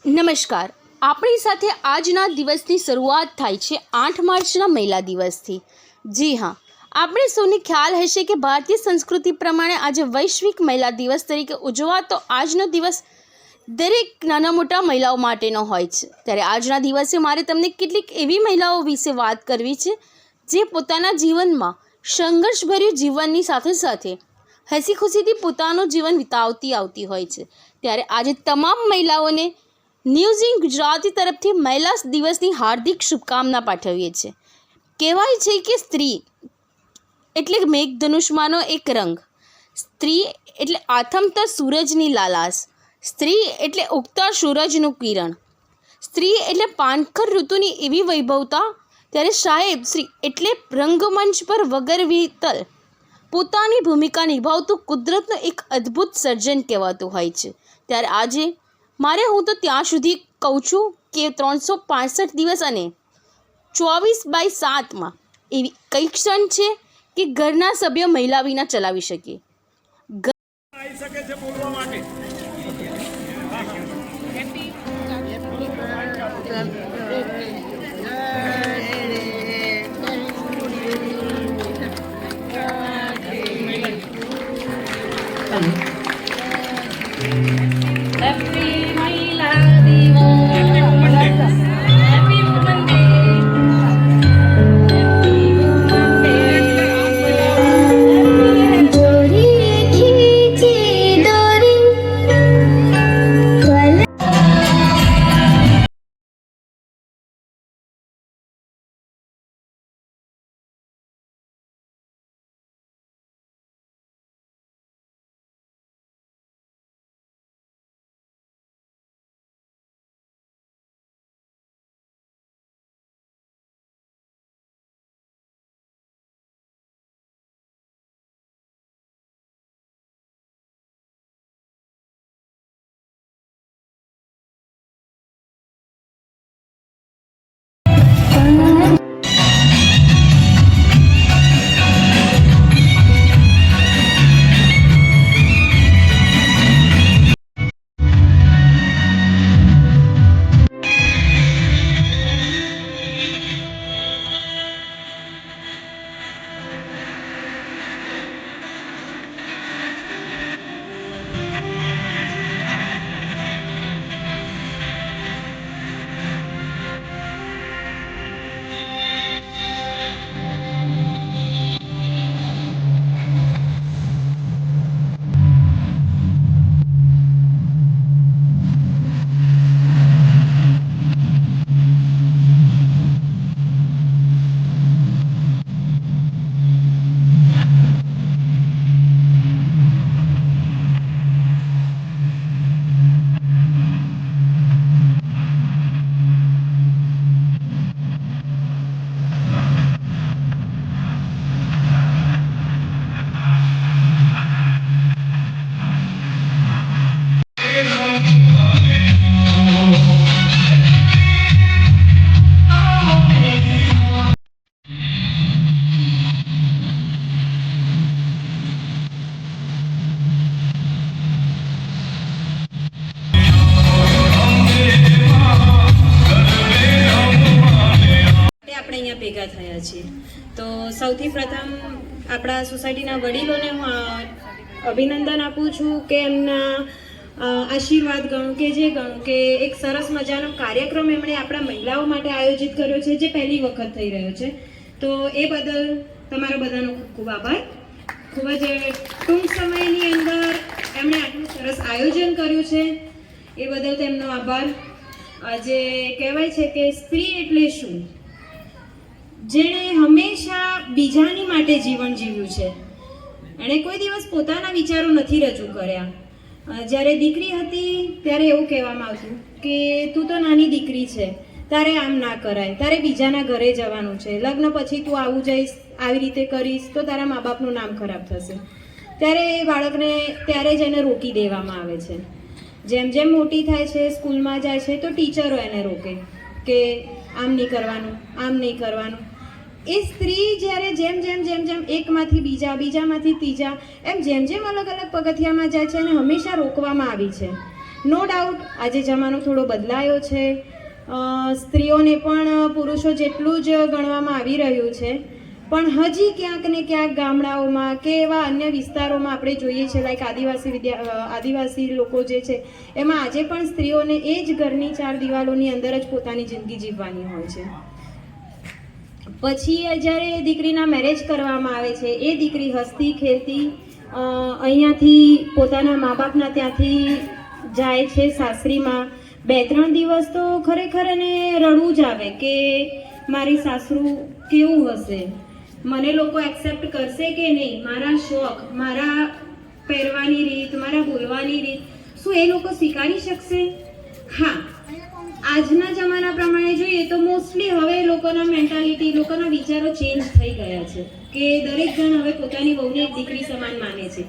નમસ્કાર. આપણી સાથે આજના દિવસની શરૂઆત થાય છે 8 માર્ચના મહિલા દિવસથી. જી હા, આપણે સૌને ખ્યાલ હશે કે ભારતીય સંસ્કૃતિ પ્રમાણે આજે વૈશ્વિક મહિલા દિવસ તરીકે ઉજવાતો આજનો દિવસ દરેક નાના મોટા મહિલાઓ માટેનો હોય છે. ત્યારે આજના દિવસે મારે તમને કેટલીક એવી મહિલાઓ વિશે વાત કરવી છે જે પોતાના જીવનમાં સંઘર્ષભર્યું જીવનની સાથે સાથે હસી ખુશીથી પોતાનું જીવન વિતાવતી આવતી હોય છે. ત્યારે આજે તમામ મહિલાઓને ન્યૂઝ ઇન ગુજરાતી તરફથી મહિલા દિવસની હાર્દિક શુભકામના પાઠવીએ છીએ. કહેવાય છે કે સ્ત્રી એટલે મેઘધનુષમાંનો એક રંગ, સ્ત્રી એટલે આથમતા સૂરજની લાલાશ, સ્ત્રી એટલે ઉગતા સૂરજનું કિરણ, સ્ત્રી એટલે પાનખર ઋતુની એવી વૈભવતા. ત્યારે સાહેબ શ્રી એટલે રંગમંચ પર વગર વિતલ પોતાની ભૂમિકા નિભાવતું કુદરતનું એક અદ્ભુત સર્જન કહેવાતું હોય છે. ત્યારે આજે હું તો ત્યાં સુધી કહું છું કે 365 દિવસ અને 24/7માં એવી કઈ ક્ષણ છે કે ઘરના સભ્યો મહિલા વિના ચલાવી શકે. ભેગા થયા છીએ. તો સૌથી પ્રથમ આપણા સોસાયટીના વડીલોને હું અભિનંદન આપું છું કે એમના આશીર્વાદ ગણું કે જે ગણું કે એક સરસ મજાનો કાર્યક્રમ એમણે આપણા મહિલાઓ માટે આયોજિત કર્યો છે જે પહેલી વખત થઈ રહ્યો છે. તો એ બદલ તમારા બધાનો ખૂબ ખૂબ આભાર. ખૂબ જ ટૂંક સમયની અંદર એમણે આટલું સરસ આયોજન કર્યું છે એ બદલ તેમનો આભાર. આજે કહેવાય છે કે સ્ત્રી એટલે શું, જેણે હંમેશા બીજાની માટે જીવન જીવ્યું છે, એણે કોઈ દિવસ પોતાના વિચારો નથી રજૂ કર્યા. જ્યારે દીકરી હતી ત્યારે એવું કહેવામાં આવતું કે તું તો નાની દીકરી છે, તારે આમ ના કરાય, તારે બીજાના ઘરે જવાનું છે, લગ્ન પછી તું આવું જઈશ, આવી રીતે કરીશ તો તારા મા બાપનું નામ ખરાબ થશે. ત્યારે એ બાળકને ત્યારે જ એને રોકી દેવામાં આવે છે. જેમ જેમ મોટી થાય છે, સ્કૂલમાં જાય છે તો ટીચરો એને રોકે કે આમ નહીં કરવાનું, આમ નહીં કરવાનું. એ સ્ત્રી જ્યારે જેમ જેમ જેમ જેમ એકમાંથી બીજા, બીજામાંથી ત્રીજા, એમ જેમ જેમ અલગ અલગ પગથિયામાં જાય છે એને હંમેશા રોકવામાં આવી છે નો ડાઉટ આજે જમાનો થોડો બદલાયો છે, સ્ત્રીઓને પણ પુરુષો જેટલું જ ગણવામાં આવી રહ્યું છે, પણ હજી ક્યાંક ને ક્યાંક ગામડાઓમાં કે એવા અન્ય વિસ્તારોમાં આપણે જોઈએ છે, લાઈક આદિવાસી લોકો જે છે એમાં આજે પણ સ્ત્રીઓને એ જ ઘરની 4 દિવાલોની અંદર જ પોતાની જિંદગી જીવવાની હોય છે. પછી જ્યારે દીકરીના મેરેજ કરવામાં આવે છે, એ દીકરી હસતી ખેલતી અહીંયાથી પોતાના મા બાપના ત્યાંથી જાય છે સાસરીમાં. 2-3 દિવસ તો ખરેખર એને રડવું જ આવે કે મારી સાસરું કેવું હશે, મને લોકો એક્સેપ્ટ કરશે કે નહીં, મારા શોખ, મારા પહેરવાની રીત, મારા બોલવાની રીત શું એ લોકો સ્વીકારી શકશે? હા, આજના જમાના પ્રમાણે જોઈએ તો મોસ્ટલી હવે લોકોના મેન્ટાલિટી, લોકોના વિચારો ચેન્જ થઈ ગયા છે કે દરેક જણ હવે પોતાની વહુને એક દીકરી સમાન માને છે.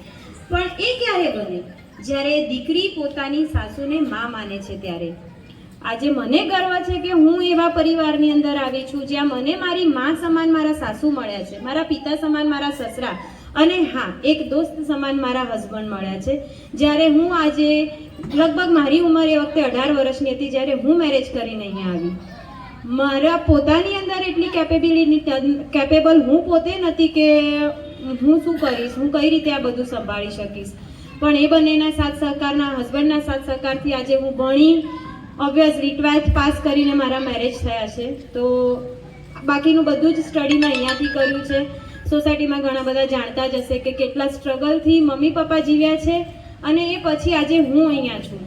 પણ એ ક્યારે બને? જ્યારે દીકરી પોતાની સાસુને માં માને છે ત્યારે. આજે મને ગર્વ છે કે હું એવા પરિવારની અંદર આવી છું જ્યાં મને મારી માં સમાન મારા સાસુ મળ્યા છે, મારા પિતા સમાન મારા સસરા, અને હા, એક દોસ્ત સમાન મારા હસબન્ડ મળ્યા છે. જ્યારે હું આજે લગભગ મારી ઉંમર એ વખતે 18 વર્ષની હતી જ્યારે હું મેરેજ કરીને અહીંયા આવી. મારા પોતાની અંદર એટલી કેપેબલ હું પોતે નથી કે હું શું કરીશ, હું કઈ રીતે આ બધું સંભાળી શકીશ. પણ એ બંનેના સાથ સહકારના, હસબન્ડના સાથ સહકારથી આજે હું ભણી, ઓબ્વિયસલી 12th પાસ કરીને મારા મેરેજ થયા છે. તો બાકીનું બધું જ સ્ટડી મેં અહીંયાથી કર્યું છે. સોસાયટીમાં ઘણા બધા જાણતા જ હશે કે કેટલા સ્ટ્રગલથી મમ્મી પપ્પા જીવ્યા છે, અને એ પછી આજે હું અહીંયા છું.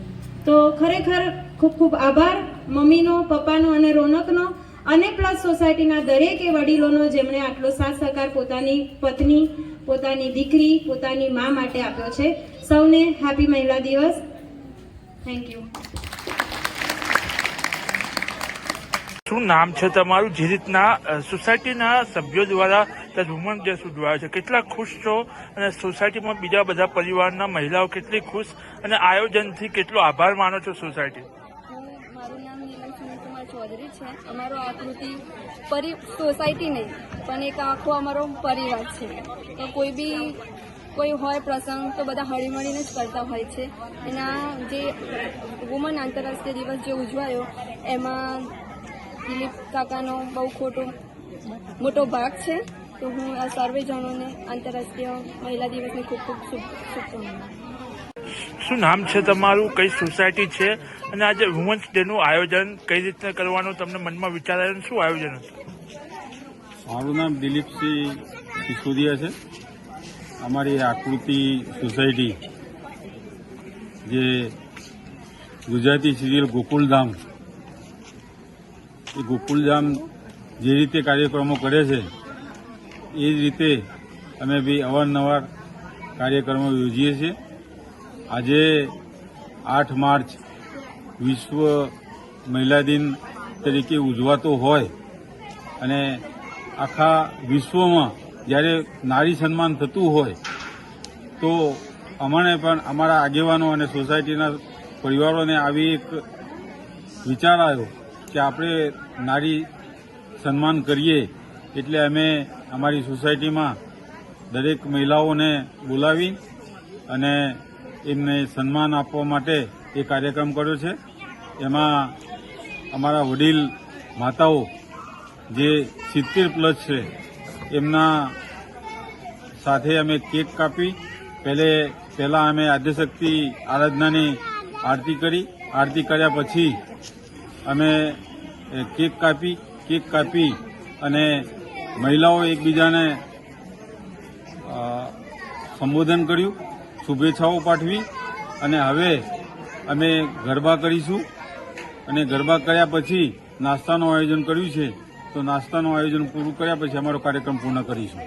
તો ખરેખર ખૂબ ખૂબ આભાર મમ્મીનો, પપ્પાનો અને રોનકનો, અને પ્લસ સોસાયટીના દરેક એ વડીલોનો જેમણે આટલો સાથ સહકાર પોતાની પત્ની, પોતાની દીકરી, પોતાની મા માટે આપ્યો છે. સૌને હેપી મહિલા દિવસ. Thank you. શું નામ છે તમારું? જે રીતના સોસાયટીના સભ્યો દ્વારા વુમન ડે ઉજવાયો છે, કેટલા ખુશ છો? અને સોસાયટીમાં બીજા બધા પરિવારના મહિલાઓ કેટલી ખુશ, અને આયોજનથી કેટલો આભાર માનો છો સોસાયટી? મારું નામ નીલમ સુનિલકુમાર ચૌધરી છે. અમારો આકૃતિ સોસાયટી નહીં પણ એક આખો અમારો પરિવાર છે. તો કોઈ હોય પ્રસંગ તો બધા હળીમળીને જ કરતા હોય છે. એના જે વુમન આંતરરાષ્ટ્રીય દિવસ જે ઉજવાયો એમાં દિલીપ કાકાનો બહુ મોટો ભાગ છે. તો હું આ સર્વે જણોને આંતરરાષ્ટ્રીય મહિલા દિવસની ખૂબ ખૂબ શુભકામનાઓ. શું નામ છે તમારું? કઈ સોસાયટી છે? અને આજે વુમન્સ ડે નું આયોજન કઈ રીતે કરવાનું તમને મનમાં વિચાર આવ્યો? શું આયોજન હતું? મારું નામ દિલીપસિંહ સિસોદિયા છે. અમારી આકૃતિ સોસાયટી જે ગુજરાતી સિરિયલ ગોકુલધામ, એ ગોકુલધામ જે રીતે કાર્યક્રમો કરે છે એ જ રીતે અમે બી અવારનવાર કાર્યક્રમો યોજીએ છીએ. આજે 8 માર્ચ વિશ્વ મહિલા દિન તરીકે ઉજવાતો હોય, અને આખા વિશ્વમાં જ્યારે નારી સન્માન થતું હોય, તો અમને પણ અમારા આગેવાનો અને સોસાયટીના પરિવારોને આવી એક વિચાર આવ્યો કે આપણે નારી સન્માન કરીએ. એટલે અમે અમારી સોસાયટીમાં દરેક મહિલાઓને બોલાવી અને એમને સન્માન આપવા માટે એ કાર્યક્રમ કર્યો છે. એમાં અમારા વડીલ માતાઓ જે 70+ છે એમના સાથે અમે કેક કાપી. પહેલા અમે આદ્યશક્તિ આરાધનાની આરતી કરી. આરતી કર્યા પછી અમે કેક કાપી અને મહિલાઓ એકબીજાને સંબોધન કર્યું, શુભેચ્છાઓ પાઠવી, અને હવે અમે ગરબા કરીશું. અને ગરબા કર્યા પછી નાસ્તાનું આયોજન કર્યું છે. તો નાસ્તાનું આયોજન પૂરું કર્યા પછી અમારો કાર્યક્રમ પૂર્ણ કરીશું.